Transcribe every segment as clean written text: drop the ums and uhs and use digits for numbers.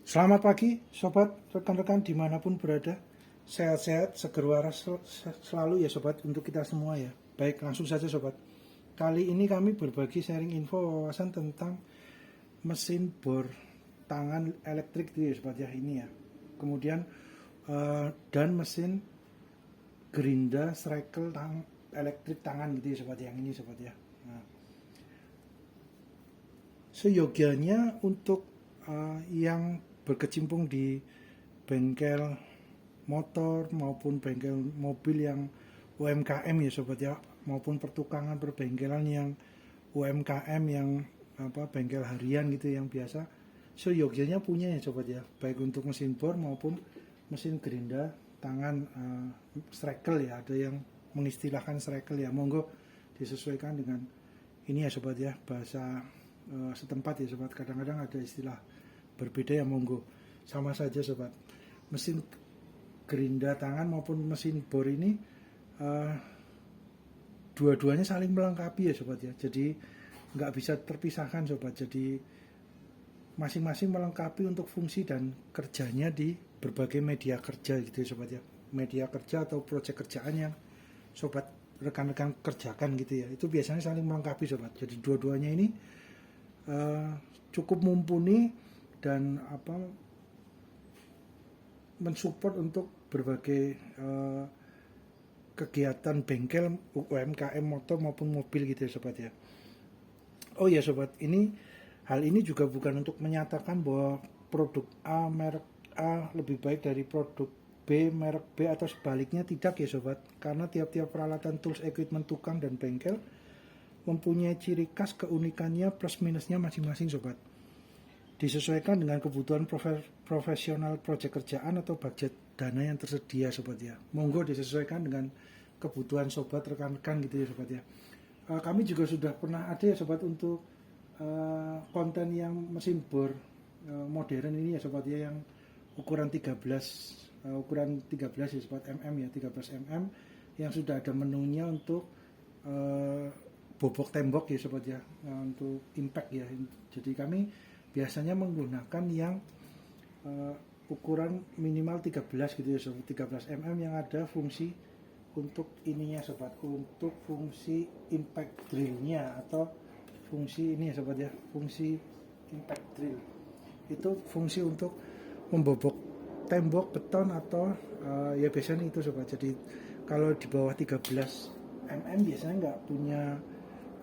Selamat pagi, sobat, rekan-rekan dimanapun berada. Sehat-sehat, seger waras selalu ya sobat, untuk kita semua ya. Baik, langsung saja sobat. Kali ini kami berbagi sharing info wawasan tentang mesin bor tangan elektrik gitu ya sobat ya, ini ya. Kemudian dan mesin gerinda strikel elektrik tangan gitu ya sobat, yang ini sobat ya. Nah, seyogianya untuk yang berkecimpung di bengkel motor maupun bengkel mobil yang UMKM ya sobat ya, maupun pertukangan perbengkelan yang UMKM yang bengkel harian gitu yang biasa, seyogianya punya ya sobat ya, baik untuk mesin bor maupun mesin gerinda tangan strikel ya, ada yang mengistilahkan strikel ya, monggo disesuaikan dengan ini ya sobat ya, bahasa setempat ya sobat. Kadang-kadang ada istilah berbeda ya, monggo sama saja sobat. Mesin gerinda tangan maupun mesin bor ini uh, dua-duanya saling melengkapi ya sobat ya, jadi nggak bisa terpisahkan sobat. Jadi masing-masing melengkapi untuk fungsi dan kerjanya di berbagai media kerja gitu ya sobat ya, media kerja atau proyek kerjaan yang sobat rekan-rekan kerjakan gitu ya, itu biasanya saling melengkapi sobat. Jadi dua-duanya ini uh, cukup mumpuni dan mensupport untuk berbagai kegiatan bengkel UMKM motor maupun mobil gitu ya sobat ya. Oh ya sobat, hal ini juga bukan untuk menyatakan bahwa produk A merek A lebih baik dari produk B merek B atau sebaliknya, tidak ya sobat. Karena tiap-tiap peralatan tools equipment tukang dan bengkel mempunyai ciri khas keunikannya plus minusnya masing-masing sobat. Disesuaikan dengan kebutuhan profesional proyek kerjaan atau budget dana yang tersedia sobat ya. Monggo disesuaikan dengan kebutuhan sobat rekan-rekan gitu ya sobat ya. Kami juga sudah pernah ada ya sobat untuk konten yang mesin bor modern ini ya sobat ya, yang ukuran 13 ukuran 13 ya sobat, mm ya, 13 mm, yang sudah ada menunya untuk bobok tembok ya sobat ya, untuk impact ya. Jadi kami biasanya menggunakan yang ukuran minimal 13 gitu ya sobat, 13 mm, yang ada fungsi untuk ininya sobat, untuk fungsi impact drillnya atau fungsi ini ya sobat ya, fungsi impact drill itu fungsi untuk membobok tembok beton atau ya biasanya itu sobat. Jadi kalau di bawah 13 mm biasanya nggak punya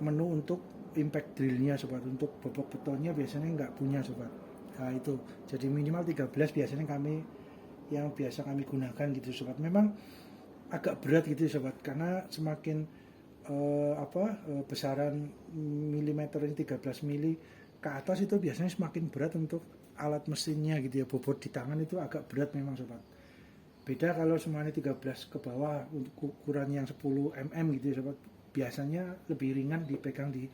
menu untuk impact drillnya sobat, untuk bobok betonnya biasanya nggak punya sobat. Nah itu, jadi minimal 13 biasanya yang biasa kami gunakan gitu sobat. Memang agak berat gitu sobat, karena semakin besaran milimeter ini 13 mili ke atas itu biasanya semakin berat untuk alat mesinnya gitu ya. Bobot di tangan itu agak berat memang sobat. Beda kalau semuanya 13 ke bawah untuk ukuran yang 10 mm gitu ya sobat, biasanya lebih ringan dipegang di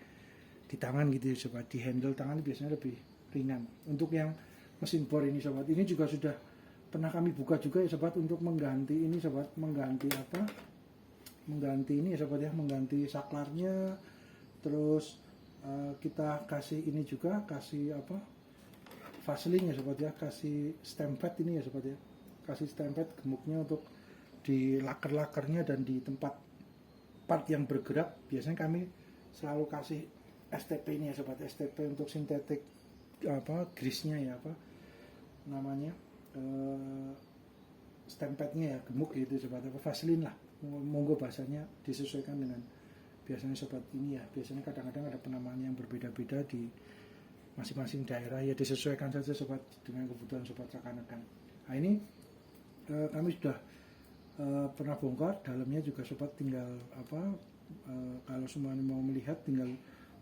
tangan gitu ya sobat, di handle tangan biasanya lebih ringan. Untuk yang mesin bor ini sobat, ini juga sudah pernah kami buka juga ya sobat, untuk mengganti ini sobat, mengganti ini ya sobat ya, mengganti saklarnya. Terus kita kasih ini juga, kasih Vaseline ya sobat ya, kasih stamp pad ini ya sobat ya, kasih stamp pad gemuknya untuk di laker-lakernya dan di tempat part yang bergerak. Biasanya kami selalu kasih STP ini ya sobat, STP untuk sintetik grease-nya ya, namanya stamp pad-nya ya, gemuk gitu sobat, Vaseline lah, monggo bahasanya disesuaikan dengan biasanya sobat ini ya. Biasanya kadang-kadang ada penamaan yang berbeda-beda di masing-masing daerah ya, disesuaikan saja sobat dengan kebutuhan sobat rekan-rekan. Nah ini kami sudah pernah bongkar dalamnya juga sobat, tinggal kalau semuanya mau melihat tinggal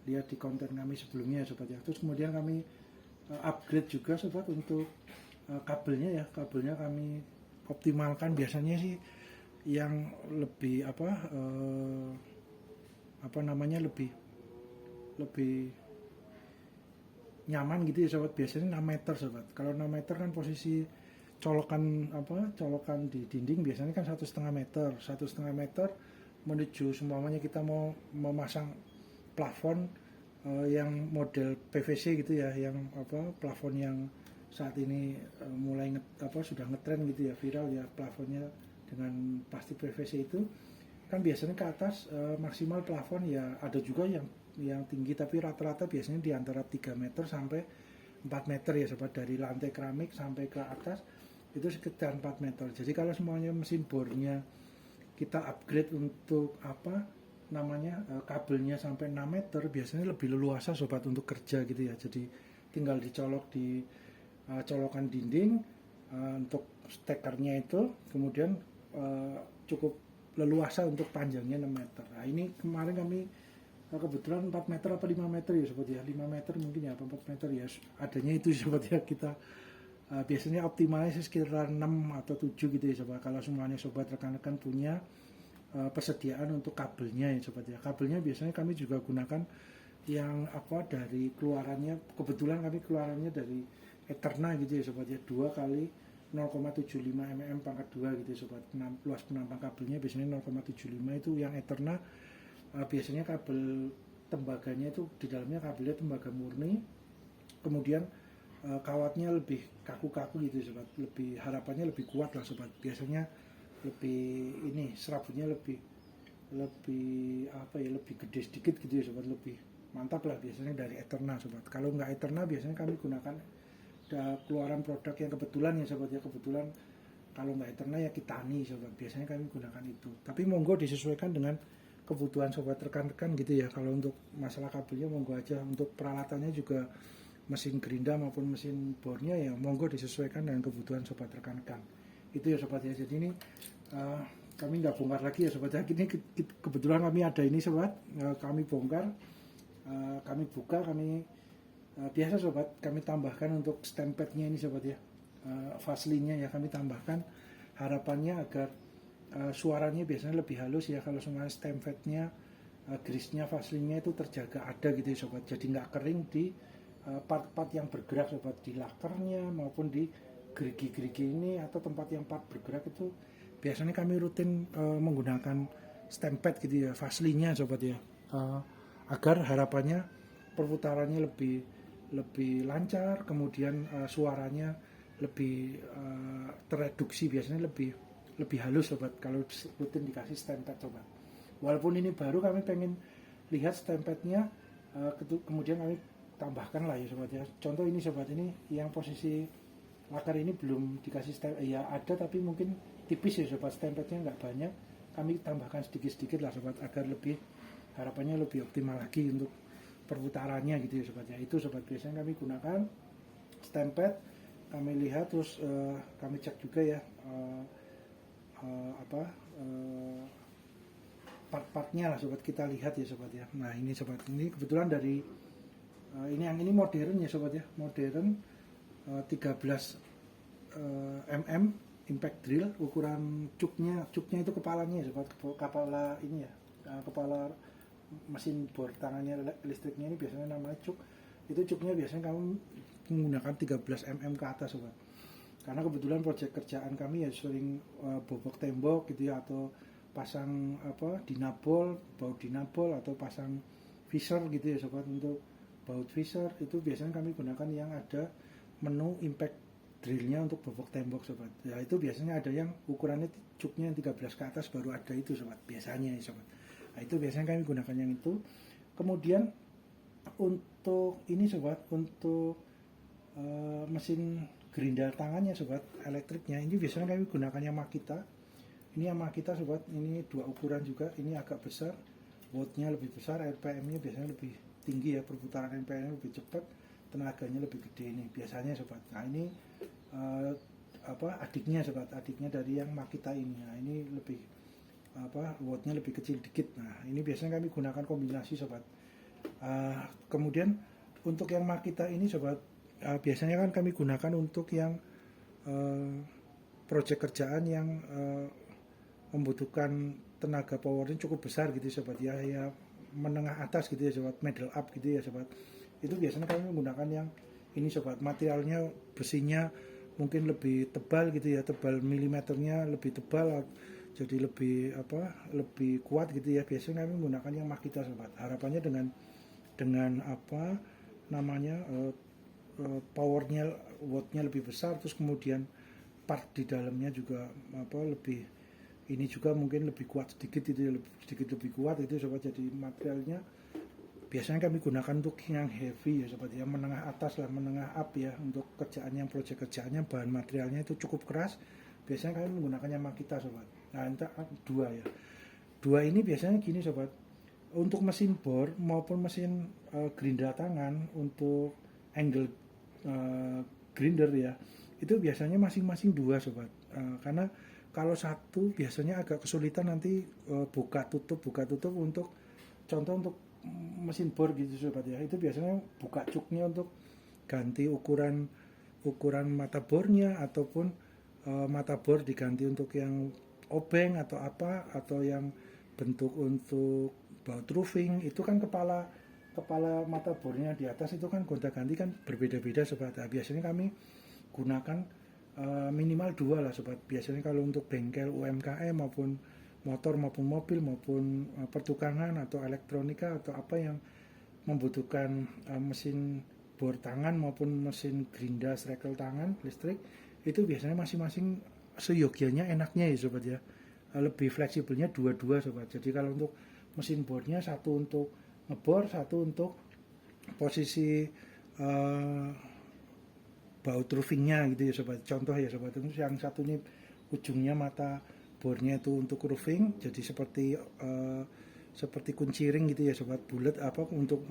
lihat di konten kami sebelumnya ya sobat ya. Terus kemudian kami upgrade juga sobat untuk kabelnya ya, kabelnya kami optimalkan biasanya sih yang lebih lebih nyaman gitu ya sobat, biasanya 6 meter sobat. Kalau 6 meter kan posisi colokan di dinding biasanya kan 1,5 meter, 1,5 meter menuju semuanya kita mau memasang plafon yang model PVC gitu ya, yang plafon yang saat ini mulai sudah ngetren gitu ya, viral ya plafonnya dengan plastik PVC itu kan biasanya ke atas maksimal plafon ya, ada juga yang tinggi, tapi rata-rata biasanya di antara 3 meter sampai 4 meter ya sobat, dari lantai keramik sampai ke atas itu sekitar 4 meter. Jadi kalau semuanya mesin bornya kita upgrade untuk kabelnya sampai 6 meter, biasanya lebih leluasa sobat untuk kerja gitu ya. Jadi tinggal dicolok di colokan dinding untuk stekernya itu, kemudian cukup leluasa untuk panjangnya 6 meter. Nah ini kemarin kami kebetulan 4 meter apa 5 meter ya sobat ya, 5 meter mungkin ya, 4 meter ya, adanya itu sobat ya. Kita biasanya optimalnya sekitar 6 atau 7 gitu ya sobat, kalau semuanya sobat rekan-rekan punya persediaan untuk kabelnya ya sobat ya. Kabelnya biasanya kami juga gunakan yang dari keluarannya, kebetulan kami keluarannya dari Eterna gitu ya sobat ya, 2 kali 0,75 mm pangkat 2 gitu ya sobat. Luas penampang kabelnya biasanya 0,75 itu yang Eterna. Biasanya kabel tembaganya itu di dalamnya kabelnya tembaga murni, kemudian kawatnya lebih kaku-kaku gitu sobat, lebih harapannya lebih kuat lah sobat. Biasanya lebih serabutnya lebih lebih gede sedikit gitu ya sobat, lebih mantap lah biasanya dari Eterna sobat. Kalau nggak Eterna biasanya kami gunakan keluaran produk yang kebetulan ya sobat ya, kebetulan kalau nggak Eterna ya Kitani sobat, biasanya kami gunakan itu. Tapi monggo disesuaikan dengan kebutuhan sobat rekan-rekan gitu ya. Kalau untuk masalah kabelnya monggo aja, untuk peralatannya juga mesin gerinda maupun mesin bornya ya monggo disesuaikan dengan kebutuhan sobat rekan-rekan itu ya sobat ya. Jadi ini kami nggak bongkar lagi ya sobat ya, ini kebetulan kami ada ini sobat, kami bongkar, kami buka, kami biasa sobat kami tambahkan untuk stamp padnya ini sobat ya, Vaseline-nya ya kami tambahkan, harapannya agar suaranya biasanya lebih halus ya kalau semuanya stamp padnya, grease-nya, Vaseline-nya itu terjaga ada gitu ya sobat, jadi nggak kering di part-part yang bergerak sobat, di lakernya maupun di gerigi-gerigi ini atau tempat yang part bergerak itu biasanya kami rutin menggunakan stamp pad gitu ya, Vaseline-nya sobat ya, agar harapannya perputarannya lebih lancar, kemudian suaranya lebih tereduksi, biasanya lebih halus sobat kalau rutin dikasih stamp pad sobat. Walaupun ini baru, kami pengen lihat stamp padnya, kemudian kami tambahkan lah ya sobat ya. Contoh ini sobat, ini yang posisi laker ini belum dikasih stamp, ya ada tapi mungkin tipis ya sobat, stamp padnya nggak banyak, kami tambahkan sedikit-sedikit lah sobat agar harapannya lebih optimal lagi untuk perputarannya gitu ya sobat ya. Itu sobat, biasanya kami gunakan stamp pad, kami lihat terus kami cek juga ya part-partnya lah sobat, kita lihat ya sobat ya. Nah ini sobat, ini kebetulan dari ini modern ya sobat ya, modern 13 mm impact drill, ukuran cuknya itu kepalanya ya sobat, kepala ini ya, kepala mesin bor tangannya listriknya ini biasanya namanya cuk. Itu cuknya biasanya kamu menggunakan 13 mm ke atas sobat, karena kebetulan proyek kerjaan kami ya sering bobok tembok gitu ya, atau pasang dinabol, baut dinabol, atau pasang visor gitu ya sobat. Untuk baut visor itu biasanya kami gunakan yang ada menu impact drillnya untuk bobok tembok sobat ya. Itu biasanya ada yang ukurannya cuknya yang 13 ke atas, baru ada itu sobat biasanya ya sobat. Nah itu biasanya kami gunakan yang itu. Kemudian untuk ini sobat, untuk mesin gerinda tangannya sobat, elektriknya ini biasanya kami gunakan yang Makita. Ini yang Makita sobat, ini 2 ukuran juga, ini agak besar, wattnya lebih besar, RPM-nya biasanya lebih tinggi ya, perputaran RPM-nya lebih cepat, tenaganya lebih gede ini biasanya sobat. Nah ini adiknya sobat, adiknya dari yang Makita ini. Nah ini lebih wattnya lebih kecil dikit. Nah ini biasanya kami gunakan kombinasi sobat. Kemudian untuk yang Makita ini sobat, biasanya kan kami gunakan untuk yang proyek kerjaan yang membutuhkan tenaga powernya cukup besar gitu sobat ya, ya menengah atas gitu ya sobat, middle up gitu ya sobat. Itu biasanya kami menggunakan yang ini sobat, materialnya besinya mungkin lebih tebal gitu ya, tebal milimeternya lebih tebal, jadi lebih kuat gitu ya. Biasanya kami menggunakan yang Makita sobat, harapannya dengan powernya, wattnya lebih besar, terus kemudian part di dalamnya juga lebih, ini juga mungkin lebih kuat sedikit, itu sedikit lebih kuat itu sobat. Jadi materialnya biasanya kami gunakan untuk yang heavy ya sobat ya, menengah atas lah, menengah up ya, untuk kerjaannya, proyek kerjaannya bahan materialnya itu cukup keras. Biasanya kami menggunakannya Makita sobat. Nah, entah dua ya. Dua ini biasanya gini sobat, untuk mesin bor maupun mesin grinder tangan, untuk angle grinder ya, itu biasanya masing-masing dua sobat. Karena kalau satu biasanya agak kesulitan nanti buka tutup untuk contoh untuk mesin bor gitu sobat ya, itu biasanya buka cuknya untuk ganti ukuran mata bornya, ataupun mata bor diganti untuk yang obeng atau apa, atau yang bentuk untuk baut roofing, itu kan kepala mata bornya di atas itu kan gonta-ganti kan berbeda-beda sobat. Nah, biasanya kami gunakan minimal dua lah sobat. Biasanya kalau untuk bengkel UMKM maupun motor maupun mobil maupun pertukangan atau elektronika atau apa yang membutuhkan mesin bor tangan maupun mesin gerinda striker tangan listrik, itu biasanya masing-masing seyogianya enaknya ya sobat ya. Lebih fleksibelnya dua-dua sobat. Jadi kalau untuk mesin bornya satu untuk ngebor, satu untuk posisi baut roofingnya gitu ya sobat. Contoh ya sobat, itu yang satunya ujungnya mata bornya itu untuk roofing, jadi seperti kunciring gitu ya sobat, bulat apa untuk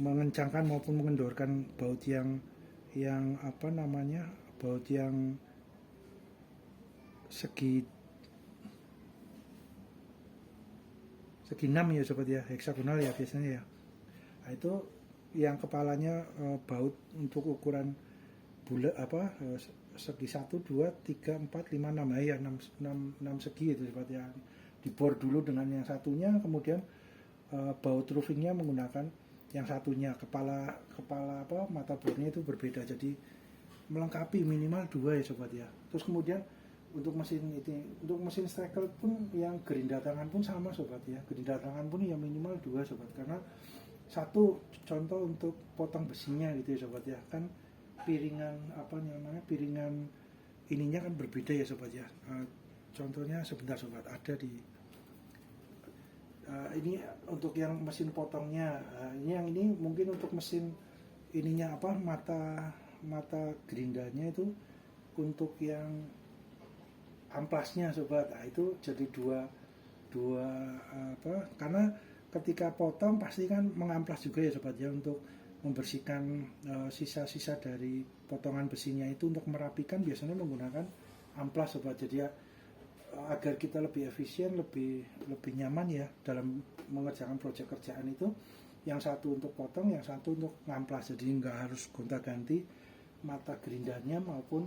mengencangkan maupun mengendorkan baut yang apa namanya, baut yang segi 6 ya sobat ya, heksagonal ya biasanya ya. Nah, itu yang kepalanya baut untuk ukuran bulat apa segi 1, 2, 3, 4, 5, 6 ya, 6 segi itu sobat ya. Dibor dulu dengan yang satunya, kemudian baut roofingnya menggunakan yang satunya, kepala apa mata bornya itu berbeda, jadi melengkapi minimal dua ya sobat ya. Terus kemudian untuk mesin striker pun yang gerinda tangan pun sama sobat ya, gerinda tangan pun yang minimal dua sobat, karena satu contoh untuk potong besinya gitu ya sobat ya, kan piringan apa namanya, piringan ininya kan berbeda ya sobat ya. Contohnya sebentar sobat, ada di ini untuk yang mesin potongnya. Ini mungkin untuk mesin ininya apa, mata gerindanya itu untuk yang amplasnya sobat. Nah, itu jadi dua apa, karena ketika potong pasti kan mengamplas juga ya sobat ya, untuk membersihkan sisa-sisa dari potongan besinya itu, untuk merapikan biasanya menggunakan amplas sobat. Jadi ya, agar kita lebih efisien, lebih nyaman ya dalam mengerjakan proyek kerjaan itu, yang satu untuk potong, yang satu untuk ngamplas, jadi nggak harus gonta-ganti mata gerindanya maupun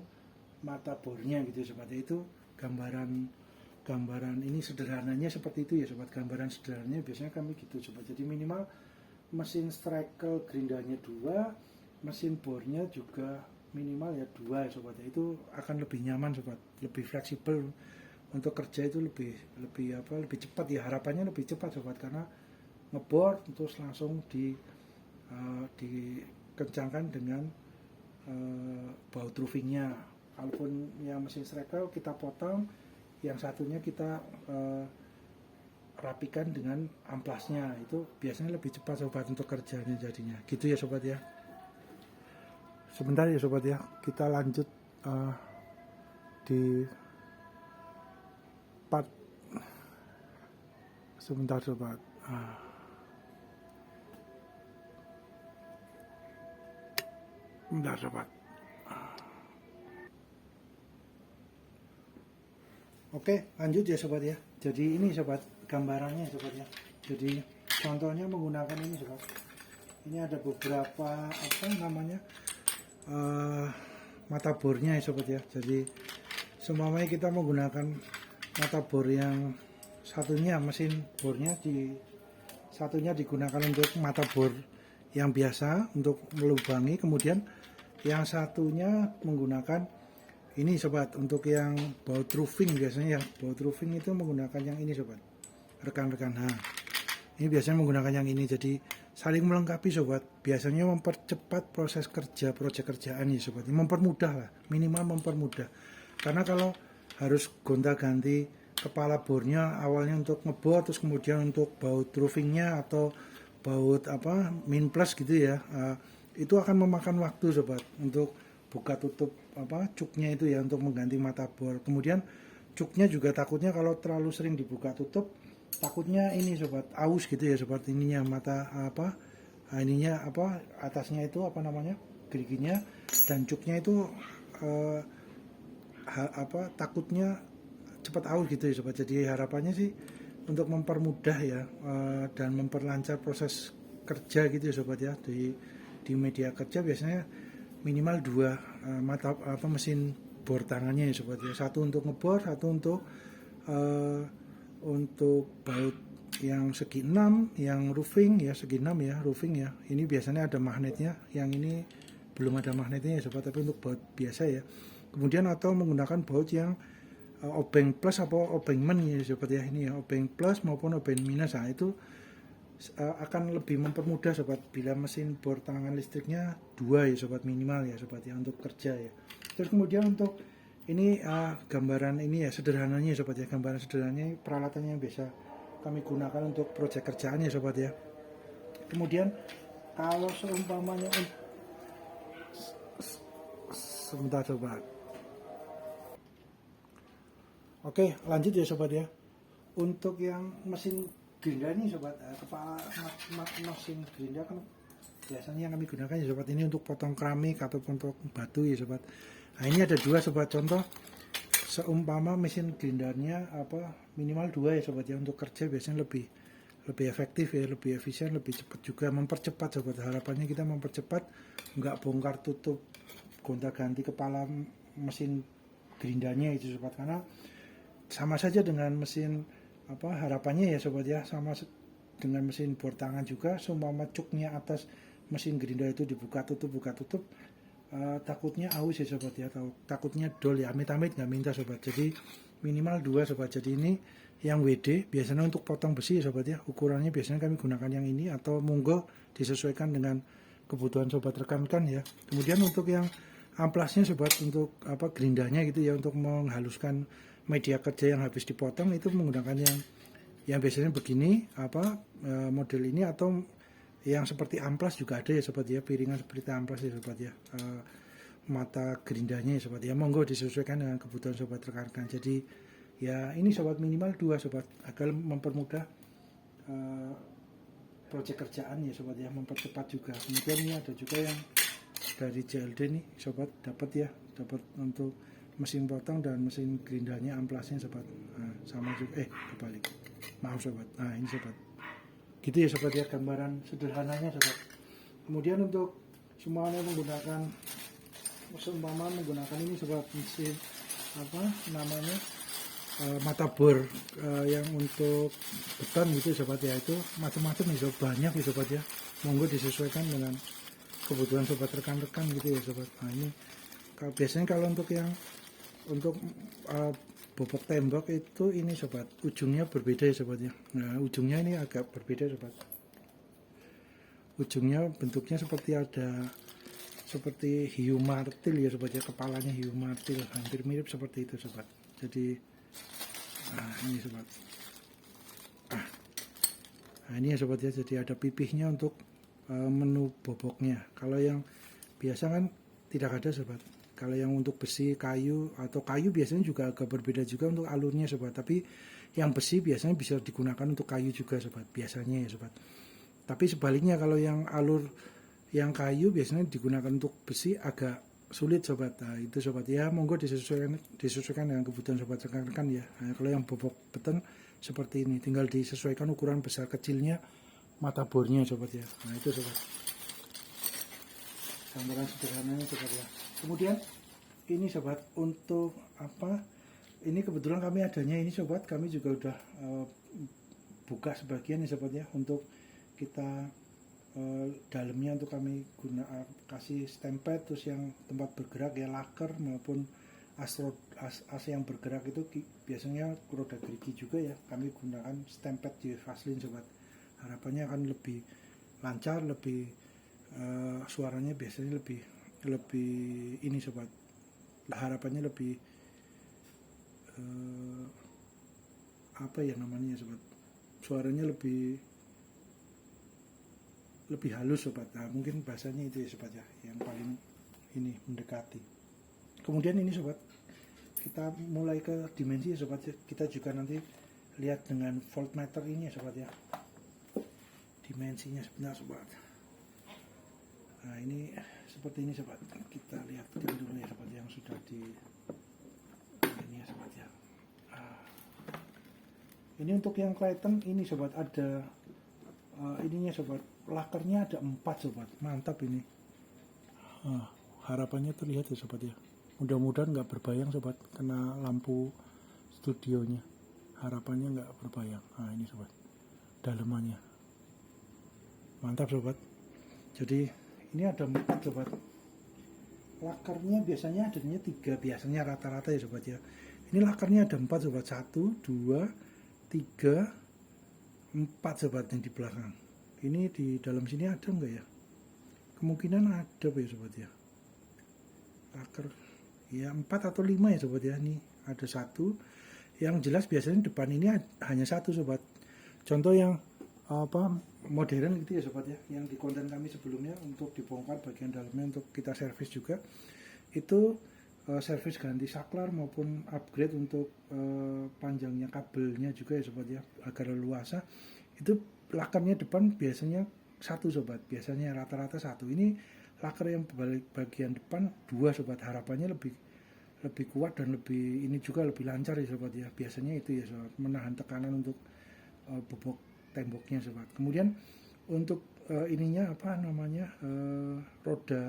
mata bornya gitu sobat. Itu gambaran ini sederhananya seperti itu ya sobat. Gambaran sederhananya biasanya kami gitu sobat. Jadi minimal mesin striker gerindanya dua, mesin bornya juga minimal ya dua ya sobat. Itu akan lebih nyaman sobat, lebih fleksibel untuk kerja, itu lebih cepat ya, harapannya lebih cepat sobat, karena ngebor terus langsung dikencangkan dengan baut roofingnya. Kalaupun yang mesin striker kita potong, yang satunya kita rapikan dengan amplasnya, itu biasanya lebih cepat sobat untuk kerjanya jadinya gitu ya sobat ya. Sebentar ya sobat ya, kita lanjut di part sebentar sobat. Bentar sobat. Oke, lanjut ya sobat ya. Jadi ini sobat gambarannya sobat ya. Jadi contohnya menggunakan ini sobat. Ini ada beberapa apa namanya mata bornya ya sobat ya. Jadi semuanya kita menggunakan mata bor yang satunya, mesin bornya satunya digunakan untuk mata bor yang biasa untuk melubangi, kemudian yang satunya menggunakan ini sobat untuk yang baut roofing. Biasanya yang baut roofing itu menggunakan yang ini sobat, rekan-rekan. Nah, ini biasanya menggunakan yang ini. Jadi saling melengkapi sobat, biasanya mempercepat proses kerja proyek kerjaan ya sobat, mempermudah lah, minimal mempermudah. Karena kalau harus gonta-ganti kepala bornya awalnya untuk ngebor, terus kemudian untuk baut roofingnya atau baut apa min plus gitu ya, itu akan memakan waktu sobat untuk buka tutup apa cuknya itu ya, untuk mengganti mata bor. Kemudian cuknya juga takutnya kalau terlalu sering dibuka tutup, takutnya ini sobat aus gitu ya sobat, ininya mata apa ininya apa atasnya itu apa namanya geriginya dan cuknya itu eh, takutnya cepat aus gitu ya sobat. Jadi harapannya sih untuk mempermudah ya, dan memperlancar proses kerja gitu ya sobat ya, di media kerja biasanya minimal dua mata apa mesin bor tangannya ya sobat ya, satu untuk ngebor, satu uh, untuk baut yang segi 6, yang roofing ya segi 6 ya, roofing ya ini biasanya ada magnetnya, yang ini belum ada magnetnya ya sobat, tapi untuk baut biasa ya. Kemudian atau menggunakan baut yang obeng plus atau obeng min ya sobat ya, ini ya obeng plus maupun obeng minus. Nah itu akan lebih mempermudah sobat bila mesin bor tangan listriknya 2 ya sobat minimal ya sobat ya untuk kerja ya. Terus kemudian untuk ini gambaran ini ya sederhananya sobat ya, gambaran sederhananya peralatannya yang biasa kami gunakan untuk proyek kerjaan ya sobat ya. Kemudian kalau seumpamanya sebentar sobat. Oke, lanjut ya sobat ya. Untuk yang mesin gerinda ini sobat, kepala mesin gerinda kan biasanya yang kami gunakan ya sobat, ini untuk potong keramik ataupun untuk batu ya sobat. Nah ini ada dua sobat, contoh seumpama mesin gerindarnya apa minimal 2 ya sobat ya, untuk kerja biasanya lebih efektif ya, lebih efisien, lebih cepat juga, mempercepat sobat. Harapannya kita mempercepat, nggak bongkar tutup gonta ganti kepala mesin gerindanya itu sobat, karena sama saja dengan mesin apa harapannya ya sobat ya, sama dengan mesin bor tangan juga, seumpama cuknya atas mesin gerinda itu dibuka tutup takutnya aus ya sobat ya, takutnya dol ya, amit-amit nggak minta sobat. Jadi minimal 2 sobat. Jadi ini yang WD biasanya untuk potong besi ya sobat ya, ukurannya biasanya kami gunakan yang ini, atau monggo disesuaikan dengan kebutuhan sobat rekan-rekan ya. Kemudian untuk yang amplasnya sobat, untuk apa gerindanya gitu ya, untuk menghaluskan media kerja yang habis dipotong itu menggunakan yang biasanya begini apa model ini, atau yang seperti amplas juga ada ya sobat ya, piringan seperti amplas ya sobat ya, mata gerindanya ya sobat ya, monggo disesuaikan dengan kebutuhan sobat rekan-rekan. Jadi ya ini sobat minimal 2 sobat, agar mempermudah proyek kerjaan ya sobat ya, mempercepat juga. Kemudian ini ada juga yang dari JLD nih sobat, dapat untuk mesin potong dan mesin gerindanya amplasnya sobat. Nah, sama juga kebalik, maaf sobat. Nah ini sobat, gitu ya sobat ya, gambaran sederhananya sobat. Kemudian untuk semuanya menggunakan ini sobat, mesin apa namanya mata bor yang untuk beton gitu sobat ya, itu macam-macam nih sobat, banyak ya sobat ya, monggo disesuaikan dengan kebutuhan sobat rekan-rekan gitu ya sobat. Nah ini biasanya kalau untuk yang untuk bobok tembok itu ini sobat, ujungnya berbeda ya sobat ya. Nah ujungnya ini agak berbeda sobat, ujungnya bentuknya seperti hiu martil ya sobat ya, kepalanya hiu martil, hampir mirip seperti itu sobat. Jadi ini sobat, nah ini ya sobat ya, jadi ada pipihnya untuk menu boboknya. Kalau yang biasa kan tidak ada sobat. Kalau yang untuk besi, kayu atau kayu biasanya juga agak berbeda juga untuk alurnya sobat. Tapi yang besi biasanya bisa digunakan untuk kayu juga sobat, biasanya ya sobat. Tapi sebaliknya kalau yang alur yang kayu biasanya digunakan untuk besi agak sulit sobat. Nah itu sobat ya, monggo disesuaikan dengan kebutuhan sobat rekan-rekan ya. Nah, kalau yang bobok beton seperti ini, tinggal disesuaikan ukuran besar kecilnya mata bornya sobat ya. Nah itu sobat, gambaran sederhananya sobat ya. Kemudian ini sobat, untuk apa ini kebetulan kami adanya ini sobat, kami juga udah buka sebagian ya sobat ya, untuk kita dalamnya untuk kami kasih stempel, terus yang tempat bergerak ya laker maupun AC yang bergerak itu biasanya roda gerigi juga ya, kami gunakan stempel di Vaseline sobat. Harapannya akan lebih lancar, lebih suaranya biasanya lebih ini sobat, harapannya lebih apa ya namanya sobat, suaranya lebih halus sobat. Nah, mungkin bahasanya itu ya sobat ya, yang paling ini mendekati. Kemudian ini sobat, kita mulai ke dimensi ya sobat ya. Kita juga nanti lihat dengan voltmeter ini ya sobat ya, dimensinya sebentar sobat. Nah ini seperti ini sobat, kita lihat dulu ya sobat yang sudah di ini ya sobat ya. Ini untuk yang Clayton ini sobat, ada ininya sobat, lakernya ada 4 sobat, mantap ini. Harapannya terlihat ya sobat ya, mudah-mudahan nggak berbayang sobat kena lampu studionya, harapannya nggak berbayang. Nah ini sobat, dalemannya mantap sobat. Jadi ini ada 4 sobat, lakernya biasanya adanya 3 biasanya rata-rata ya sobat ya. Ini lakernya ada 4 sobat, 1, 2, 3, 4 sobat yang di belakang. Ini di dalam sini ada enggak ya? Kemungkinan ada ya sobat ya. Laker ya 4 atau 5 ya sobat ya. Ini ada 1. Yang jelas biasanya depan ini hanya 1 sobat. Contoh yang modern gitu ya sobat ya, yang di konten kami sebelumnya untuk dibongkar bagian dalamnya untuk kita servis juga, itu servis ganti saklar maupun upgrade untuk panjangnya kabelnya juga ya sobat ya, agar leluasa. Itu lakernya depan biasanya 1 sobat, biasanya rata-rata 1. Ini laker yang bagian depan 2 sobat, harapannya lebih kuat dan lebih ini juga lebih lancar ya sobat ya, biasanya itu ya sobat, menahan tekanan untuk bobok temboknya sobat. Kemudian untuk ininya roda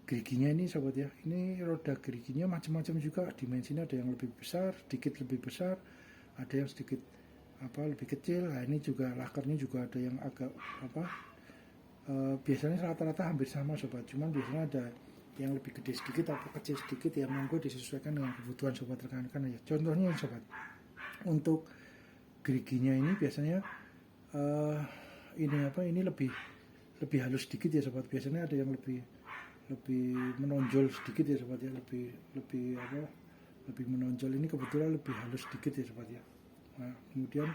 geriginya ini sobat ya, ini roda geriginya macam-macam juga dimensinya, ada yang lebih besar, sedikit lebih besar, ada yang sedikit lebih kecil. Nah ini juga lakernya juga ada yang agak biasanya rata-rata hampir sama sobat, cuman biasanya ada yang lebih gede sedikit atau kecil sedikit, yang monggo disesuaikan dengan kebutuhan sobat rekan-rekan ya. Contohnya sobat, untuk geriginya ini biasanya ini lebih halus sedikit ya sobat, biasanya ada yang lebih menonjol sedikit ya sobat ya, lebih menonjol, ini kebetulan lebih halus sedikit ya sobat ya. Nah kemudian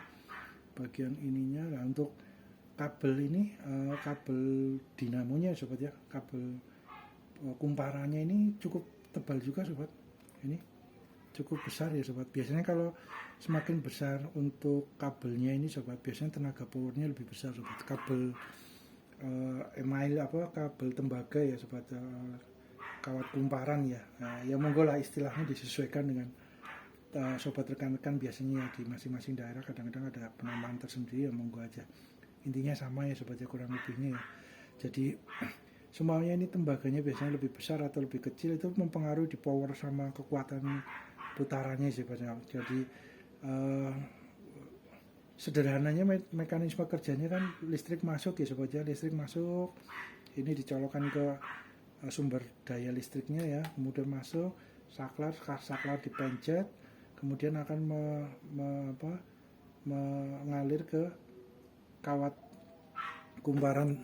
bagian ininya, nah untuk kabel ini kabel dinamonya ya sobat ya, kabel kumparannya ini cukup tebal juga sobat, ini cukup besar ya sobat. Biasanya kalau semakin besar untuk kabelnya ini sobat, biasanya tenaga powernya lebih besar sobat. Kabel kabel tembaga ya sobat, kawat kumparan ya. Nah, ya monggo lah istilahnya disesuaikan dengan sobat rekan-rekan biasanya di masing-masing daerah, kadang-kadang ada penamaan tersendiri ya, monggo aja. Intinya sama ya sobat ya, kurang lebihnya ya. Jadi semuanya ini tembaganya biasanya lebih besar atau lebih kecil, itu mempengaruhi di power sama kekuatan putarannya sih Pak. Jadi sederhananya mekanisme kerjanya kan listrik masuk ya sobat ya, listrik masuk, ini dicolokkan ke sumber daya listriknya ya, kemudian masuk saklar dipencet, kemudian akan mengalir ke kawat kumparan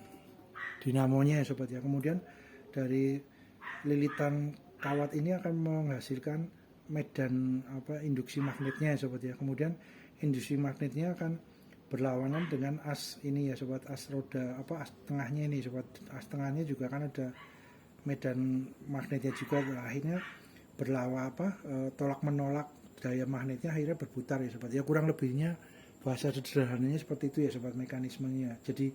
dinamonya ya sobat ya. Kemudian dari lilitan kawat ini akan menghasilkan medan induksi magnetnya ya sobat ya. Kemudian induksi magnetnya akan berlawanan dengan as ini ya sobat, as roda as tengahnya ini sobat. As tengahnya juga kan ada medan magnetnya juga, akhirnya tolak menolak daya magnetnya, akhirnya berputar ya sobat ya. Kurang lebihnya bahasa sederhananya seperti itu ya sobat mekanismenya. Jadi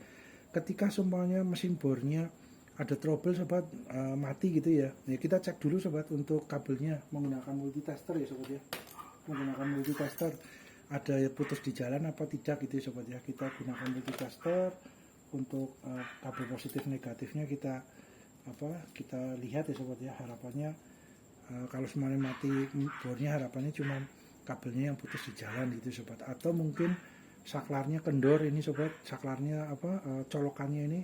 ketika semuanya mesin bornya ada trouble sobat, mati gitu ya, kita cek dulu sobat untuk kabelnya menggunakan multitester ya sobat ya. Menggunakan multitester ada putus di jalan apa tidak gitu ya sobat ya. Kita gunakan multitester untuk kabel positif negatifnya kita lihat ya sobat ya. Harapannya kalau semuanya mati bornya, harapannya cuma kabelnya yang putus di jalan gitu sobat, atau mungkin saklarnya kendor ini sobat, saklarnya colokannya ini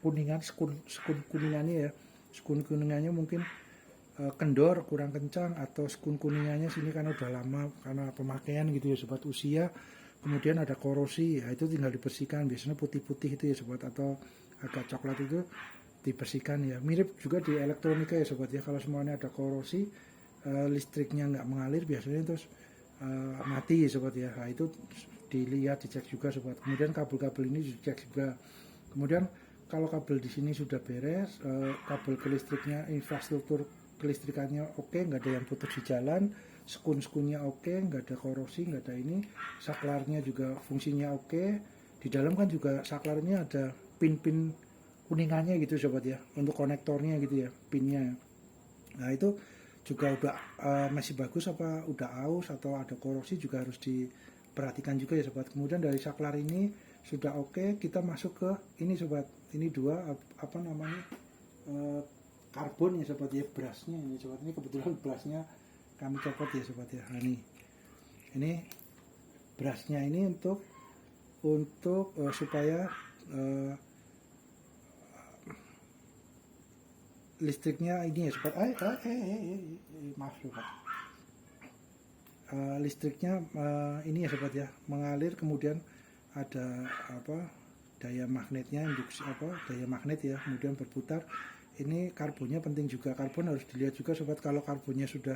kuningan, sekun kuningannya ya, sekun kuningannya mungkin kendor kurang kencang, atau sekun kuningannya sini karena udah lama karena pemakaian gitu ya sobat, usia kemudian ada korosi, ya itu tinggal dibersihkan, biasanya putih-putih itu ya sobat, atau agak coklat itu dibersihkan ya. Mirip juga di elektronika ya sobat ya, kalau semuanya ada korosi, listriknya nggak mengalir biasanya terus mati ya sobat ya. Nah, itu dilihat, dicek juga sobat. Kemudian kabel-kabel ini dicek juga. Kemudian kalau kabel di sini sudah beres, kabel kelistriknya, infrastruktur kelistrikannya oke, nggak ada yang putus di jalan, skun-skunnya oke, nggak ada korosi, nggak ada ini, saklarnya juga fungsinya oke. Di dalam kan juga saklarnya ada pin-pin kuningannya gitu sobat ya, untuk konektornya gitu ya, pinnya. Nah itu juga udah masih bagus apa udah aus atau ada korosi juga harus diperhatikan juga ya sobat. Kemudian dari saklar ini sudah oke, kita masuk ke ini sobat. Ini dua apa namanya, karbon ya sobat ya, brasnya ini sobat. Ini kebetulan brasnya kami copot ya sobat ya. Nah, ini brasnya ini untuk supaya listriknya ini ya sobat. Maaf sobat. Listriknya ini ya sobat ya, mengalir, kemudian ada daya magnetnya, induksi daya magnet ya, kemudian berputar. Ini karbonnya penting juga, karbon harus dilihat juga sobat. Kalau karbonnya sudah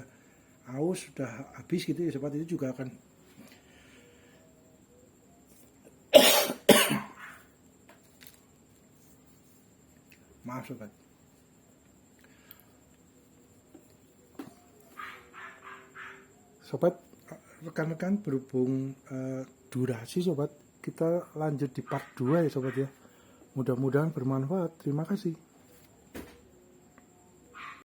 aus, sudah habis gitu ya sobat, itu juga akan maaf sobat. Sobat, rekan-rekan, berhubung durasi sobat, kita lanjut di part 2 ya sobat ya. Mudah-mudahan bermanfaat. Terima kasih.